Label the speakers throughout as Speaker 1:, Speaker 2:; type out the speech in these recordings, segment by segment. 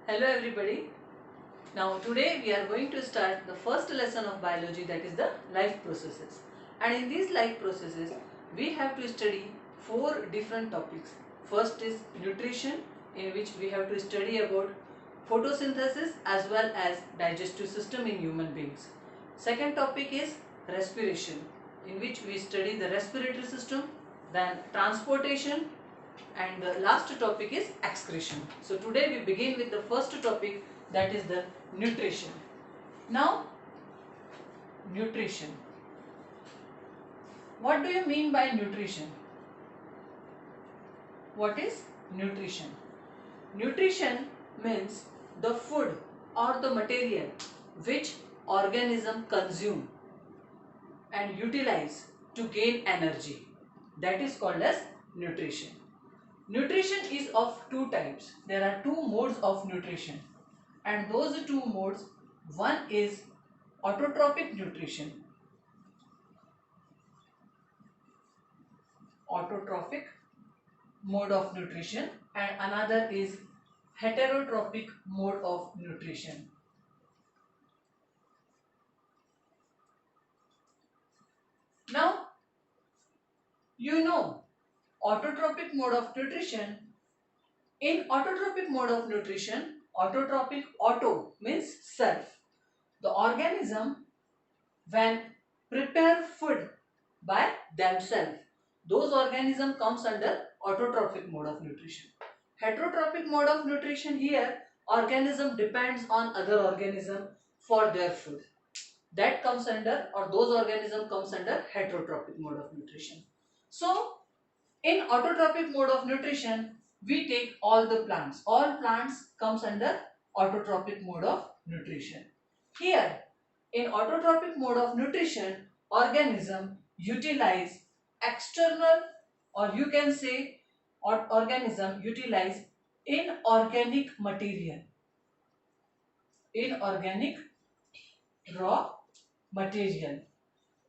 Speaker 1: Hello everybody. Now today we are going to start the first lesson of biology, that is the life processes. And in these life processes we have to study four different topics. First is nutrition, in which we have to study about photosynthesis as well as digestive system in human beings. Second topic is respiration, in which we study the respiratory system, then transportation, and the last topic is excretion. So today we begin with the first topic, that is the nutrition. Now, nutrition. What do you mean by nutrition? What is nutrition? Nutrition means the food or the material which organism consume and utilize to gain energy. That is called as nutrition. Nutrition is of two types. There are two modes of nutrition, and those two modes, one is autotrophic nutrition. Autotrophic mode of nutrition, and another is heterotrophic mode of nutrition. Now, you know autotrophic mode of nutrition. In autotrophic mode of nutrition, autotrophic, auto means self. The organism when prepare food by themselves, those organism comes under autotrophic mode of nutrition. Heterotrophic mode of nutrition, here organism depends on other organism for their food. That comes under, or those organism comes under heterotrophic mode of nutrition. So in autotrophic mode of nutrition, we take all the plants. All plants comes under autotrophic mode of nutrition. Here, in autotrophic mode of nutrition, organism utilize external, or you can say organism utilize inorganic material, inorganic raw material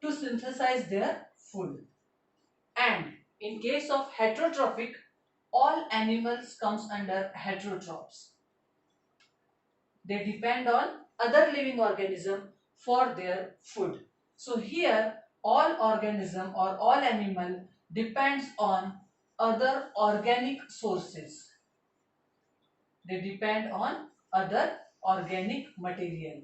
Speaker 1: to synthesize their food. And in case of heterotrophic, all animals comes under heterotrophs. They depend on other living organism for their food. So here all organism or all animal depends on other organic sources. They depend on other organic material.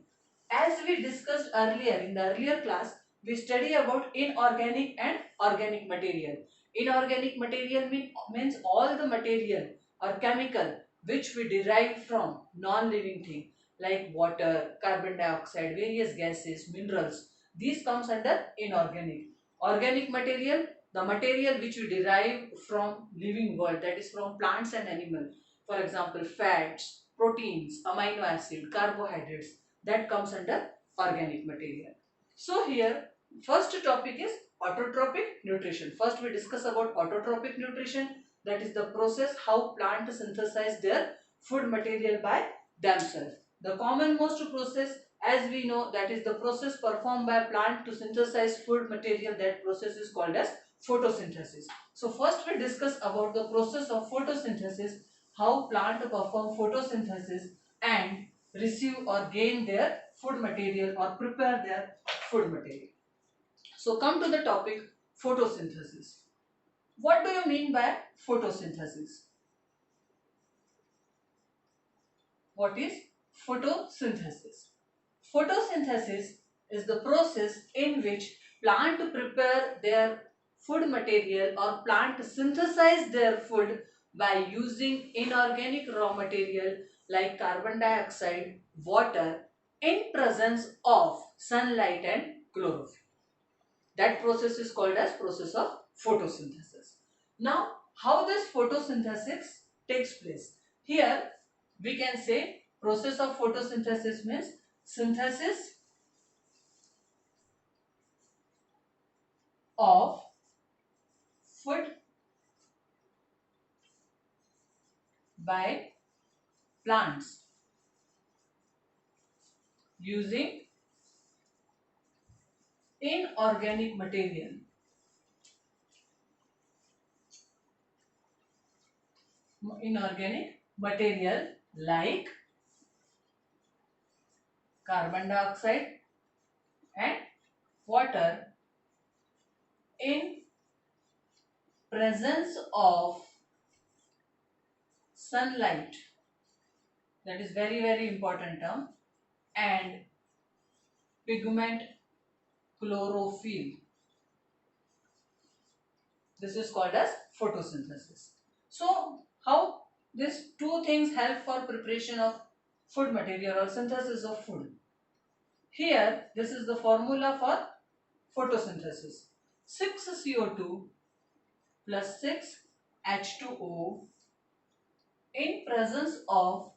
Speaker 1: As we discussed earlier in the earlier class, we study about inorganic and organic material. Inorganic material means all the material or chemical which we derive from non-living thing like water, carbon dioxide, various gases, minerals. These comes under inorganic. Organic material, the material which we derive from living world, that is from plants and animals. For example, fats, proteins, amino acid, carbohydrates, that comes under organic material. So here first topic is autotrophic nutrition. First we discuss about autotrophic nutrition, that is the process how plant synthesize their food material by themselves. The commonmost process, as we know, that is the process performed by plant to synthesize food material. That process is called as photosynthesis. So first we discuss about the process of photosynthesis, how plant perform photosynthesis and receive or gain their food material or prepare their food material. So come to the topic photosynthesis. What do you mean by photosynthesis? What is photosynthesis? Photosynthesis is the process in which plant prepare their food material or plant synthesize their food by using inorganic raw material like carbon dioxide, water in presence of sunlight and chlorophyll. That process is called as process of photosynthesis. Now, how this photosynthesis takes place? Here we can say process of photosynthesis means synthesis of food by plants using inorganic material. Inorganic material like carbon dioxide and water in presence of sunlight, that is very important term, and pigment chlorophyll. This is called as photosynthesis. So how these two things help for preparation of food material or synthesis of food? Here this is the formula for photosynthesis. 6 CO2 plus 6 H2O in presence of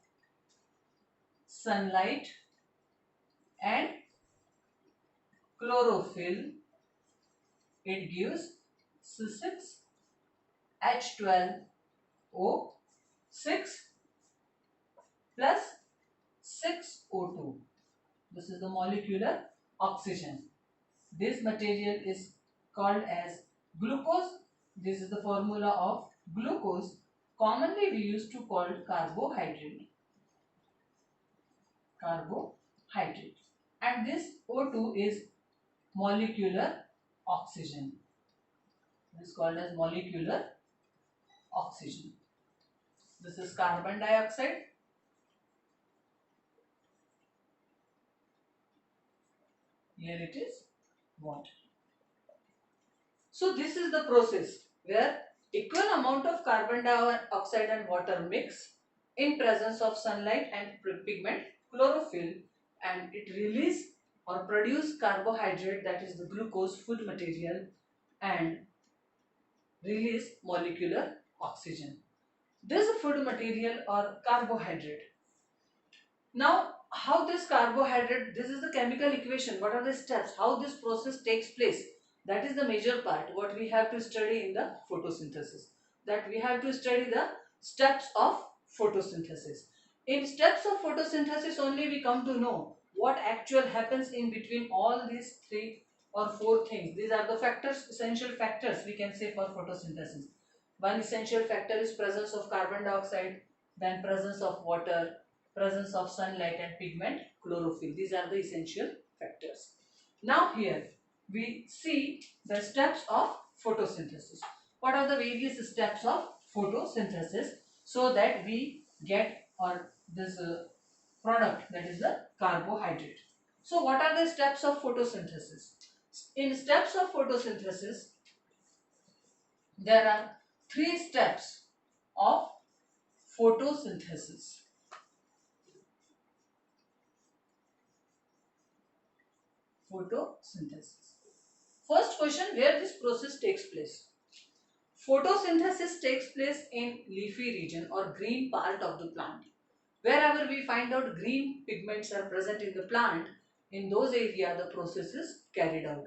Speaker 1: sunlight and chlorophyll, it gives C6H12O 6 plus 6O2. This is the molecular oxygen. This material is called as glucose. This is the formula of glucose. Commonly we used to call carbohydrate. Carbohydrate. And this O2 is molecular oxygen. This is called as molecular oxygen. This is carbon dioxide. Here it is water. So this is the process where equal amount of carbon dioxide and water mix in presence of sunlight and pigment chlorophyll, and it release or produce carbohydrate, that is the glucose food material, and release molecular oxygen. This food material or carbohydrate. Now how this carbohydrate, this is the chemical equation, what are the steps, how this process takes place, that is the major part what we have to study in the photosynthesis, that we have to study the steps of photosynthesis. In steps of photosynthesis only we come to know what actual happens in between all these 3 or 4 things. These are the factors, essential factors we can say for photosynthesis. One essential factor is presence of carbon dioxide, then presence of water, presence of sunlight and pigment chlorophyll. These are the essential factors. Now here we see the steps of photosynthesis. What are the various steps of photosynthesis so that we get or this product, that is the carbohydrate. So what are the steps of photosynthesis? In steps of photosynthesis there are 3 steps of photosynthesis. Photosynthesis. First question, where this process takes place? Photosynthesis takes place in leafy region or green part of the plant. Wherever we find out green pigments are present in the plant, in those areas the process is carried out.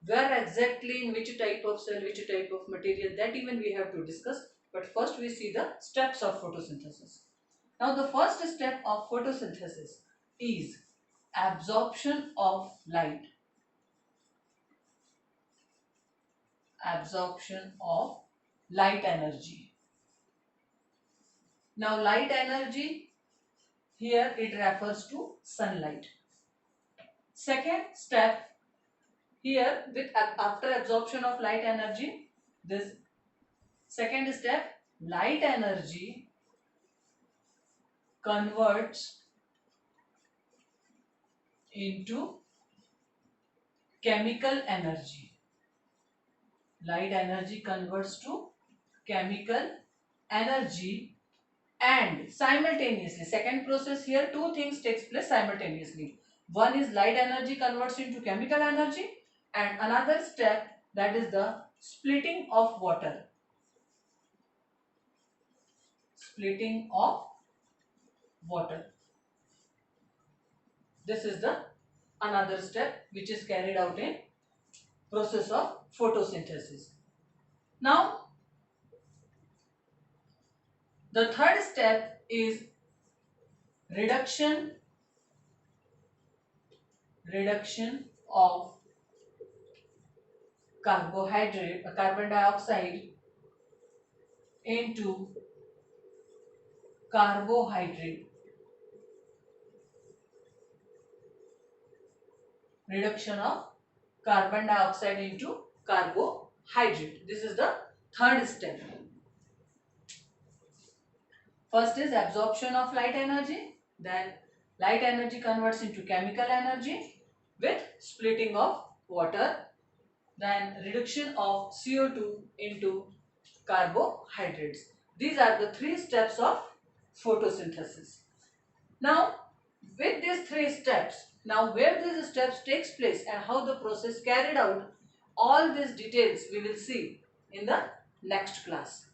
Speaker 1: Where exactly, in which type of cell, which type of material, that even we have to discuss. But first we see the steps of photosynthesis. Now the first step of photosynthesis is absorption of light. Absorption of light energy. Now light energy, here it refers to sunlight. Second step, here with after absorption of light energy, this second step, light energy converts into chemical energy. Light energy converts to chemical energy, and simultaneously, second process here, 2 things takes place simultaneously. One is light energy converts into chemical energy, and another step, that is the splitting of water. Splitting of water. This is the another step which is carried out in process of photosynthesis. Now the third step is reduction of carbon dioxide into carbohydrate. reduction of carbon dioxide into carbohydrate. This is the third step. First is absorption of light energy. Then light energy converts into chemical energy with splitting of water. Then reduction of CO2 into carbohydrates. These are the three steps of photosynthesis. Now, with these three steps, now where these steps takes place and how the process carried out, all these details we will see in the next class.